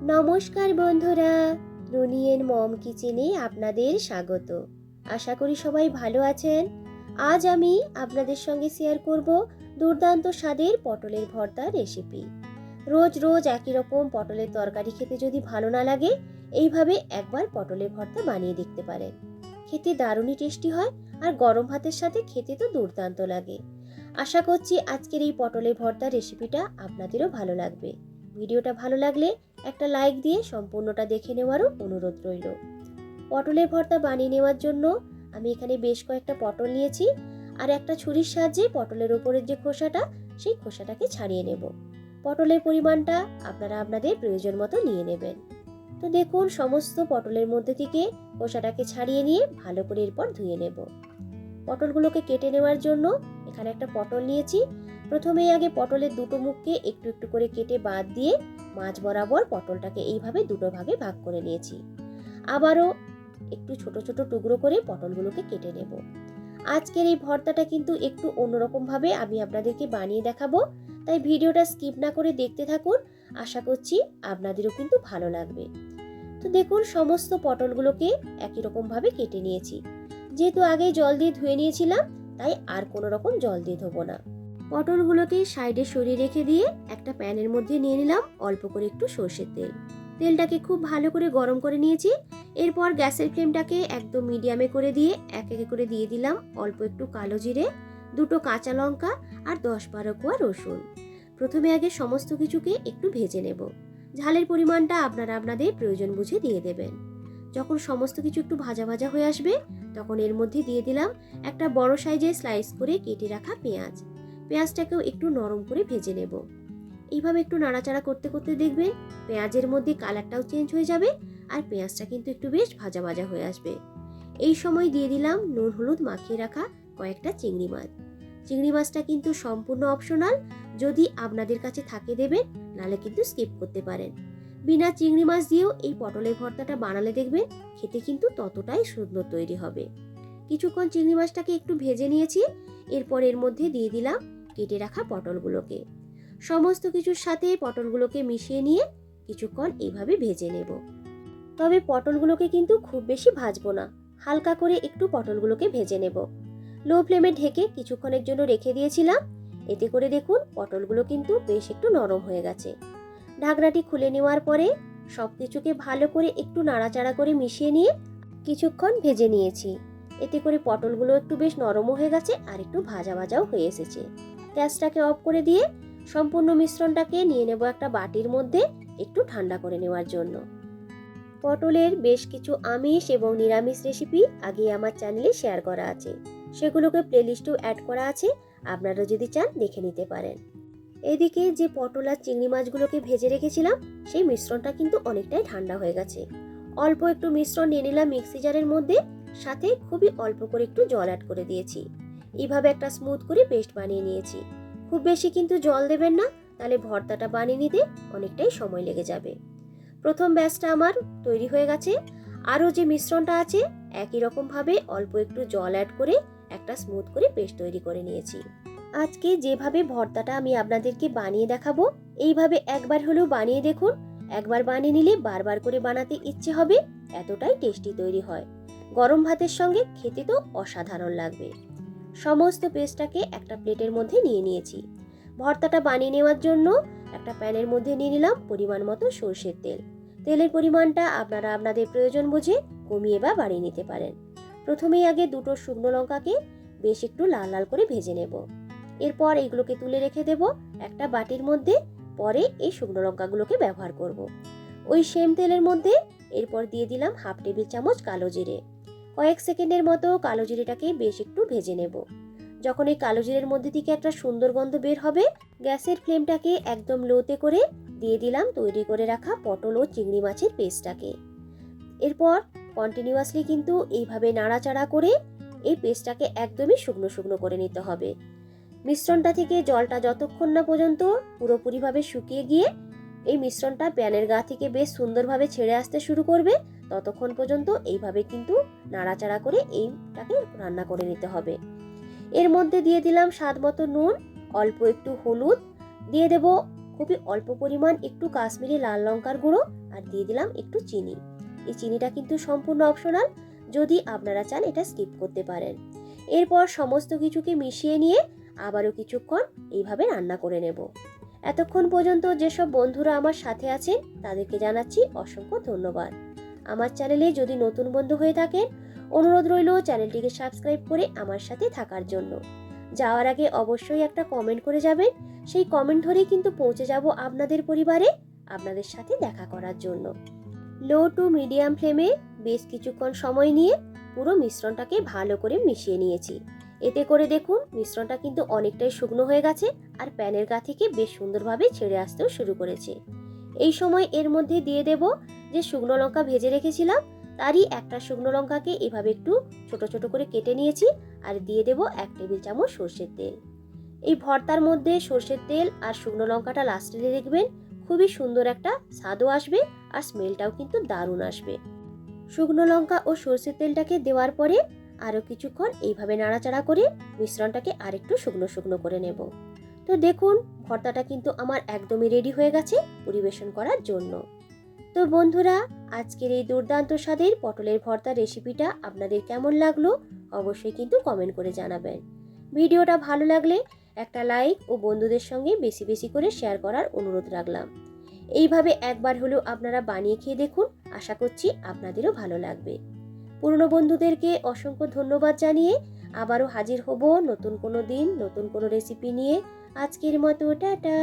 নমস্কার বন্ধুরা, রুনিয়ের মম কিচেনে আপনাদের স্বাগত। আশা করি সবাই ভালো আছেন। আজ আমি আপনাদের সঙ্গে শেয়ার করব দুর্দান্ত স্বাদের পটলের ভর্তার রেসিপি। রোজ রোজ একই রকম পটলের তরকারি খেতে যদি ভালো না লাগে, এইভাবে একবার পটলের ভর্তা বানিয়ে দেখতে পারেন। খেতে দারুণই টেস্টি হয়, আর গরম ভাতের সাথে খেতে তো দুর্দান্ত লাগে। আশা করছি আজকের এই পটলের ভর্তার রেসিপিটা আপনাদেরও ভালো লাগবে। ভিডিওটা ভালো লাগলে একটা লাইক দিয়ে সম্পূর্ণটা দেখে নেওয়ারও অনুরোধ রইল। পটলের ভর্তা বানিয়ে নেওয়ার জন্য আমি এখানে বেশ কয়েকটা পটল নিয়েছি, আর একটা ছুরির সাহায্যে পটলের ওপরের যে খোসাটা, সেই খোসাটাকে ছাড়িয়ে নেব। পটলের পরিমাণটা আপনারা আপনাদের প্রয়োজন মতো নিয়ে নেবেন। তো দেখুন, সমস্ত পটলের মধ্যে থেকে খোসাটাকে ছাড়িয়ে নিয়ে ভালো করে এরপর ধুয়ে নেব। পটলগুলোকে কেটে নেওয়ার জন্য এখানে একটা পটল নিয়েছি। প্রথমেই আগে পটলের দুটো মুখকে একটু একটু করে কেটে বাদ দিয়ে মাঝ বরাবর পটলটাকে এইভাবে দুটো ভাগে ভাগ করে নিয়েছি। আবারও একটু ছোট ছোট টুকরো করে পটলগুলোকে কেটে নেব। আজকের এই ভর্তাটা কিন্তু একটু অন্যরকম ভাবে আমি আপনাদেরকে বানিয়ে দেখাবো, তাই ভিডিওটা স্কিপ না করে দেখতে থাকুন। আশা করছি আপনাদেরও কিন্তু ভালো লাগবে। তো দেখুন, সমস্ত পটলগুলোকে একই রকম ভাবে কেটে নিয়েছি। যেহেতু আগে জল দিয়ে ধুয়ে নিয়েছিলাম, তাই আর কোনো রকম জল দিয়ে ধোবো না। পটলগুলোকে সাইডে সরিয়ে রেখে দিয়ে একটা প্যানের মধ্যে নিয়ে নিলাম অল্প করে একটু সর্ষের তেল। তেলটাকে খুব ভালো করে গরম করে নিয়েছি। এরপর গ্যাসের ফ্লেমটাকে একদম মিডিয়ামে করে দিয়ে এক এক করে দিয়ে দিলাম অল্প একটু কালো জিরে, দুটো কাঁচা লঙ্কা আর 10-12 কোয়া রসুন। প্রথমে আগে সমস্ত কিছুকে একটু ভেজে নেব। ঝালের পরিমাণটা আপনারা আপনাদের প্রয়োজন বুঝে দিয়ে দেবেন। যখন সমস্ত কিছু একটু ভাজা ভাজা হয়ে আসবে, তখন এর মধ্যে দিয়ে দিলাম একটা বড় সাইজের স্লাইস করে কেটে রাখা পেঁয়াজ। পেঁয়াজটাকেও একটু নরম করে ভেজে নেব। এইভাবে একটু নাড়াচাড়া করতে করতে দেখবেন পেঁয়াজের মধ্যে কালারটাও চেঞ্জ হয়ে যাবে, আর পেঁয়াজটা কিন্তু একটু বেশ ভাজা ভাজা হয়ে আসবে। এই সময় দিয়ে দিলাম নুন হলুদ মাখিয়ে রাখা কয়েকটা চিংড়ি মাছ। চিংড়ি মাছটা কিন্তু সম্পূর্ণ অপশনাল, যদি আপনাদের কাছে থাকে দেবেন, নালে কিন্তু স্কিপ করতে পারেন। বিনা চিংড়ি মাছ দিয়েও এই পটলের ভর্তাটা বানালে দেখবেন খেতে কিন্তু ততটাই সুন্দর তৈরি হবে। কিছুক্ষণ চিংড়ি মাছটাকে একটু ভেজে নিয়েছি। এরপর এর মধ্যে দিয়ে দিলাম কেটে রাখা পটলগুলোকে। সমস্ত কিছুর সাথে পটলগুলোকে মিশিয়ে নিয়ে কিছুক্ষণ এইভাবে ভেজে নেব। তবে পটলগুলোকে কিন্তু খুব বেশি ভাজবো না, হালকা করে একটু পটলগুলোকে ভেজে নেব। লো ফ্লেমে ঢেকে কিছুক্ষণের জন্য রেখে দিয়েছিলাম। এতে করে দেখুন পটলগুলো কিন্তু বেশ একটু নরম হয়ে গেছে। ঢাকনাটি খুলে নেওয়ার পরে সবকিছুকে ভালো করে একটু নাড়াচাড়া করে মিশিয়ে নিয়ে কিছুক্ষণ ভেজে নিয়েছি। এতে করে পটলগুলো একটু বেশ নরমও হয়ে গেছে, আর একটু ভাজা ভাজাও হয়ে এসেছে। গ্যাসটাকে অফ করে দিয়ে সম্পূর্ণ মিশ্রণটাকে নিয়ে নেব একটা বাটির মধ্যে একটু ঠান্ডা করে নেওয়ার জন্য। পটলের বেশ কিছু আমিষ এবং নিরামিষ রেসিপি আগে আমার চ্যানেলে শেয়ার করা আছে, সেগুলোকে প্লেলিস্টেও অ্যাড করা আছে, আপনারা যদি চান দেখে নিতে পারেন। এদিকে যে পটল আর চিংড়ি মাছগুলোকে ভেজে রেখেছিলাম, সেই মিশ্রণটা কিন্তু অনেকটাই ঠান্ডা হয়ে গেছে। অল্প একটু মিশ্রণ নিয়ে নিলাম মিক্সি জারের মধ্যে, সাথে খুবই অল্প করে একটু জল অ্যাড করে দিয়েছি। এইভাবে একটা স্মুথ করে পেস্ট বানিয়ে নিয়েছি। খুব বেশি কিন্তু জল দেবেন না, তাহলে ভর্তাটা বানিয়ে নিতে অনেকটাই সময় লেগে যাবে। প্রথম ব্যাচটা আমার তৈরি হয়ে গেছে। আরও যে মিশ্রণটা আছে একই রকম ভাবে অল্প একটু জল অ্যাড করে একটা স্মুথ করে পেস্ট তৈরি করে নিয়েছি। আজকে যেভাবে ভর্তাটা আমি আপনাদেরকে বানিয়ে দেখাবো, এইভাবে একবার হলেও বানিয়ে দেখুন। একবার বানিয়ে নিলে বারবার করে বানাতে ইচ্ছে হবে, এতটাই টেস্টি তৈরি হয়। গরম ভাতের সঙ্গে খেতে তো অসাধারণ লাগবে। সমস্ত পেস্টটাকে একটা প্লেটের মধ্যে নিয়ে নিয়েছি। ভর্তাটা বানিয়ে নেওয়ার জন্য একটা প্যানের মধ্যে নিয়ে নিলাম পরিমাণ মতো সরষের তেল। তেলের পরিমাণটা আপনারা আপনাদের প্রয়োজন বুঝে কমিয়ে বা বাড়িয়ে নিতে পারেন। প্রথমেই আগে দুটো শুকনো লঙ্কাকে বেশ একটু লাল লাল করে ভেজে নেব। এরপর এইগুলোকে তুলে রেখে দেব একটা বাটির মধ্যে। পরে এই শুকনো লঙ্কাগুলোকে ব্যবহার করব। ওই সেম তেলের মধ্যে এরপর দিয়ে দিলাম হাফ টেবিল চামচ কালো জিরে। কয়েক সেকেন্ডের মতো কালো জিরেটাকে বেশ একটু ভেজে নেব। যখন এই কালো জিরের মধ্যে থেকে একটা সুন্দর গন্ধ বের হবে, গ্যাসের ফ্লেমটাকে একদম লোতে করে দিয়ে দিলাম তৈরি করে রাখা পটল ও চিংড়ি মাছের পেস্টটাকে। এরপর কন্টিনিউয়াসলি কিন্তু এইভাবে নাড়াচাড়া করে এই পেস্টটাকে একদমই শুকনো শুকনো করে নিতে হবে। মিশ্রণটা থেকে জলটা যতক্ষণ না পর্যন্ত পুরোপুরিভাবে শুকিয়ে গিয়ে এই মিশ্রণটা প্যানের গা থেকে বেশ সুন্দরভাবে ছেড়ে আসতে শুরু করবে, ততক্ষণ পর্যন্ত এইভাবে কিন্তু নাড়াচাড়া করে এইটাকে রান্না করে নিতে হবে। এর মধ্যে দিয়ে দিলাম স্বাদ মতো নুন, অল্প একটু হলুদ, দিয়ে দেব খুবই অল্প পরিমাণ একটু কাশ্মীরি লাল লঙ্কার গুঁড়ো আর দিয়ে দিলাম একটু চিনি। এই চিনিটা কিন্তু সম্পূর্ণ অপশনাল, যদি আপনারা চান এটা স্কিপ করতে পারেন। এরপর সমস্ত কিছুকে মিশিয়ে নিয়ে আবারও কিছুক্ষণ এইভাবে রান্না করে নেব। এতক্ষণ পর্যন্ত যেসব বন্ধুরা আমার সাথে আছেন তাদেরকে জানাচ্ছি অসংখ্য ধন্যবাদ। আমার চ্যানেলে যদি নতুন বন্ধু হয়ে থাকেন, অনুরোধ রইল চ্যানেলটিকে সাবস্ক্রাইব করে আমার সাথে থাকার জন্য। যাওয়ার আগে অবশ্যই একটা কমেন্ট করে যাবেন, সেই কমেন্ট ধরেই কিন্তু পৌঁছে যাব আপনাদের পরিবারে আপনাদের সাথে দেখা করার জন্য। লো টু মিডিয়াম ফ্লেমে বেশ কিছুক্ষণ সময় নিয়ে পুরো মিশ্রণটাকে ভালো করে মিশিয়ে নিয়েছি। এতে করে দেখুন মিশ্রণটা কিন্তু অনেকটাই শুকনো হয়ে গেছে আর প্যানের গা থেকে বেশ সুন্দরভাবে ছেড়ে আসতেও শুরু করেছে। এই সময় এর মধ্যে দিয়ে দেব যে শুকনো লঙ্কা ভেজে রেখেছিলাম, তারই একটা শুকনো লঙ্কাকে এভাবে একটু ছোট ছোট করে কেটে নিয়েছি আর দিয়ে দেব 1 টেবিল চামচ সর্ষের তেল। এই ভর্তার মধ্যে সর্ষের তেল আর শুকনো লঙ্কাটা লাস্টে দেখবেন খুবই সুন্দর একটা স্বাদও আসবে আর স্মেলটাও কিন্তু দারুণ আসবে। শুকনো লঙ্কা ও সর্ষের তেলটাকে দেওয়ার পরে আরও কিছুক্ষণ এইভাবে নাড়াচাড়া করে মিশ্রণটাকে আরেকটু শুকনো শুকনো করে নেব। তো দেখুন ভর্তাটা কিন্তু আমার একদমই রেডি হয়ে গেছে পরিবেশন করার জন্য। তো বন্ধুরা, আজকের এই দুর্দান্ত স্বাদের পটলের ভর্তা রেসিপিটা আপনাদের কেমন লাগলো অবশ্যই কিন্তু কমেন্ট করে জানাবেন। ভিডিওটা ভালো লাগলে একটা লাইক ও বন্ধুদের সঙ্গে বেশি বেশি করে শেয়ার করার অনুরোধ রাখলাম। এইভাবে একবার হলেও আপনারা বানিয়ে খেয়ে দেখুন, আশা করছি আপনাদেরও ভালো লাগবে। পুরনো বন্ধুদেরকে অসংখ্য ধন্যবাদ জানিয়ে আবারও হাজির হব নতুন কোনো দিন নতুন কোনো রেসিপি নিয়ে। আজকের মতো টাটা।